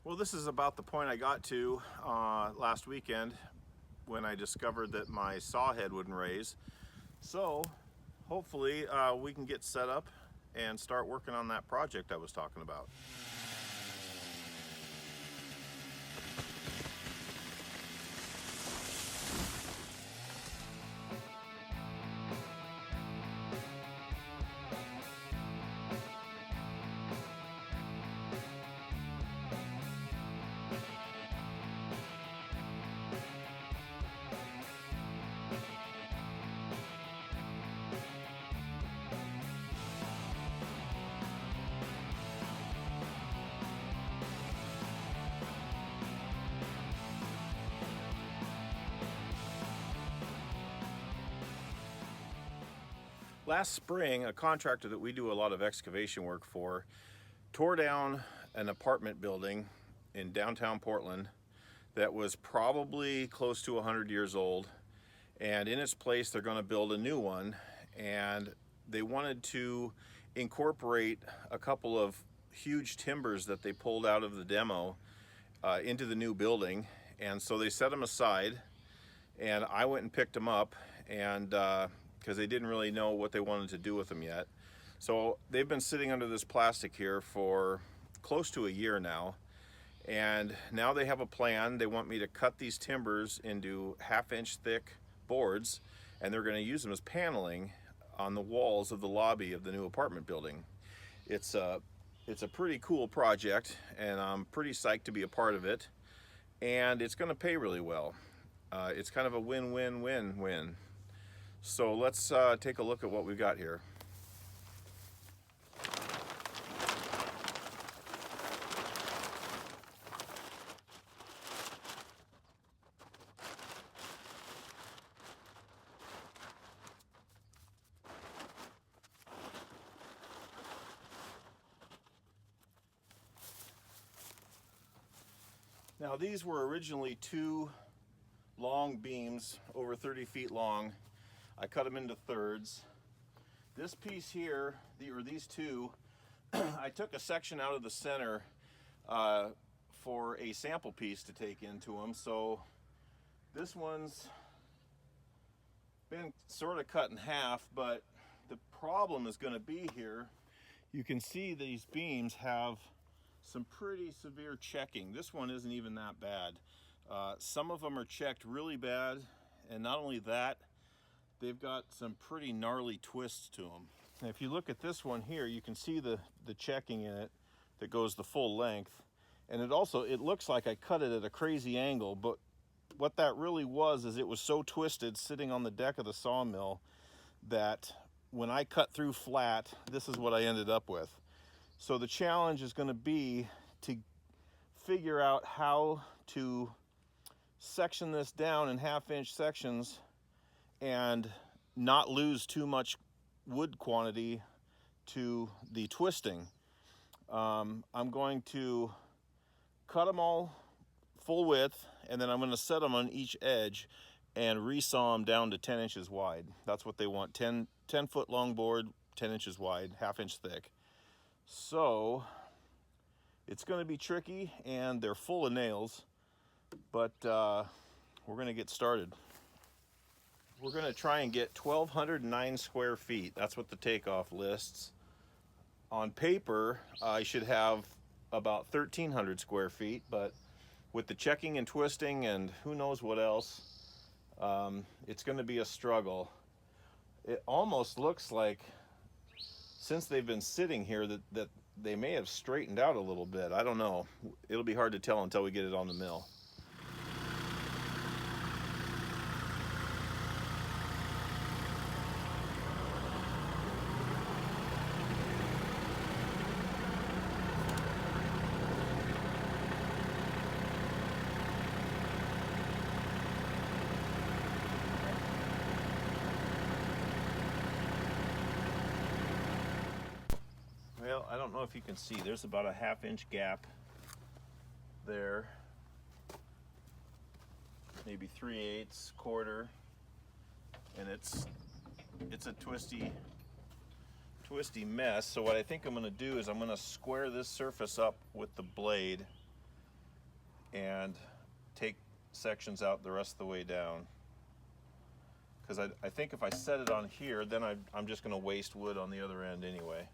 Well, this is about the point I got to last weekend when I discovered that my saw head wouldn't raise. So hopefully we can get set up and start working on that project I was talking about. Last spring, a contractor that we do a lot of excavation work for tore down an apartment building in downtown Portland that was probably close to 100 years old, and in its place they're going to build a new one, and they wanted to incorporate a couple of huge timbers that they pulled out of the demo into the new building. And so they set them aside, and I went and picked them up, and because they didn't really know what they wanted to do with them yet. So they've been sitting under this plastic here for close to a year now, and now they have a plan. They want me to cut these timbers into 1/2-inch thick boards, and they're going to use them as paneling on the walls of the lobby of the new apartment building. It's a pretty cool project, and I'm pretty psyched to be a part of it, and it's going to pay really well. It's kind of a win-win-win-win. So let's take a look at what we've got here. Now these were originally two long beams over 30 feet long. I cut them into thirds. This piece here, or these two, I took a section out of the center for a sample piece to take into them. So this one's been sort of cut in half, but the problem is going to be here. You can see these beams have some pretty severe checking. This one isn't even that bad. Some of them are checked really bad, and not only that, they've got some pretty gnarly twists to them. Now, if you look at this one here, you can see the checking in it that goes the full length. And it looks like I cut it at a crazy angle, but what that really was is it was so twisted sitting on the deck of the sawmill that when I cut through flat, this is what I ended up with. So the challenge is going to be to figure out how to section this down in 1/2-inch sections and not lose too much wood quantity to the twisting. I'm going to cut them all full width, and then I'm going to set them on each edge and resaw them down to 10 inches wide. That's what they want. 10 foot long board, 10 inches wide, 1/2-inch thick. So it's going to be tricky, and they're full of nails, but we're going to get started. We're going to try and get 1,209 square feet. That's what the takeoff lists. On paper, I should have about 1,300 square feet, but with the checking and twisting and who knows what else, it's going to be a struggle. It almost looks like, since they've been sitting here, that they may have straightened out a little bit. I don't know. It'll be hard to tell until we get it on the mill. Well, I don't know if you can see, there's about a 1/2-inch gap there, maybe 3/8, quarter, and it's a twisty mess. So what I think I'm going to do is I'm going to square this surface up with the blade and take sections out the rest of the way down. Because I think if I set it on here, then I'm just going to waste wood on the other end anyway.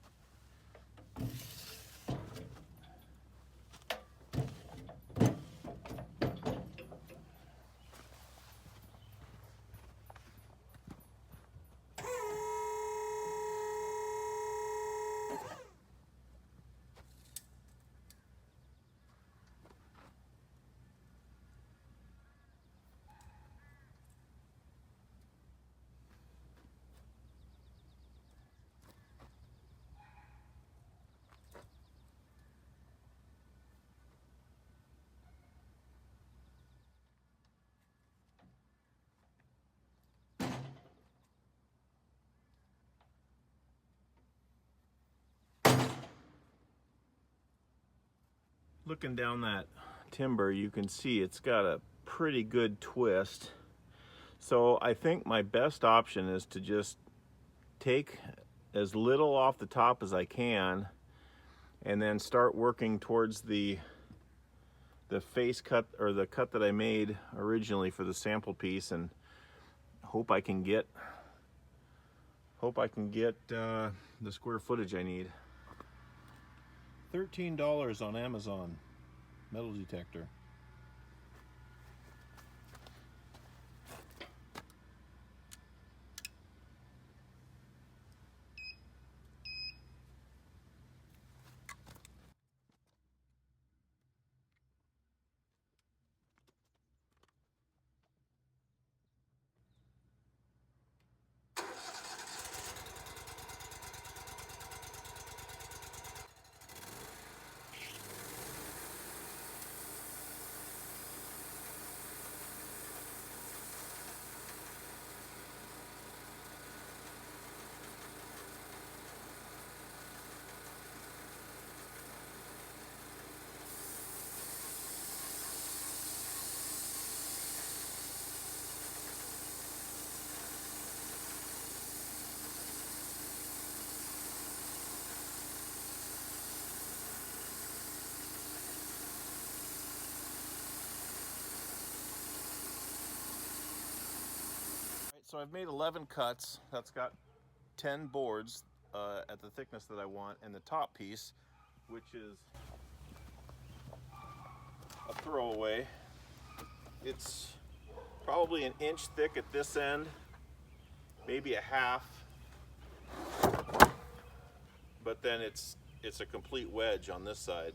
Looking down that timber, you can see it's got a pretty good twist. So I think my best option is to just take as little off the top as I can and then start working towards the face cut, or the cut that I made originally for the sample piece, and hope I can get the square footage I need. $13 on Amazon, metal detector. So I've made 11 cuts. That's got 10 boards at the thickness that I want, and the top piece, which is a throwaway, it's probably an inch thick at this end, maybe a half, but then it's a complete wedge on this side.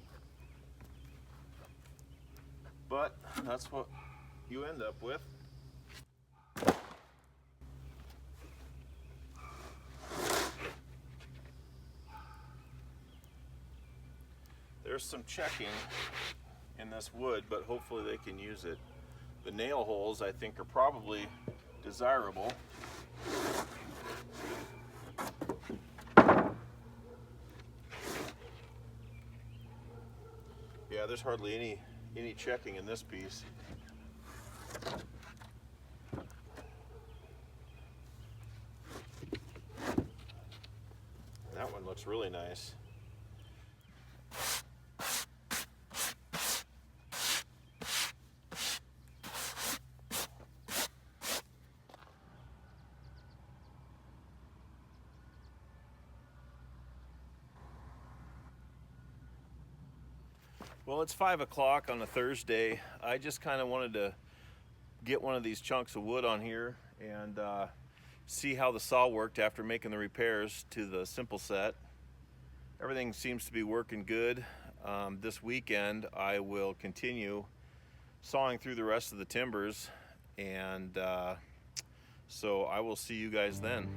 But that's what you end up with. There's some checking in this wood, but hopefully they can use it. The nail holes, I think, are probably desirable. Yeah, there's hardly any checking in this piece. That one looks really nice. Well, it's 5 o'clock on a Thursday. I just kind of wanted to get one of these chunks of wood on here and see how the saw worked after making the repairs to the simple set. Everything seems to be working good. This weekend I will continue sawing through the rest of the timbers, and so I will see you guys then.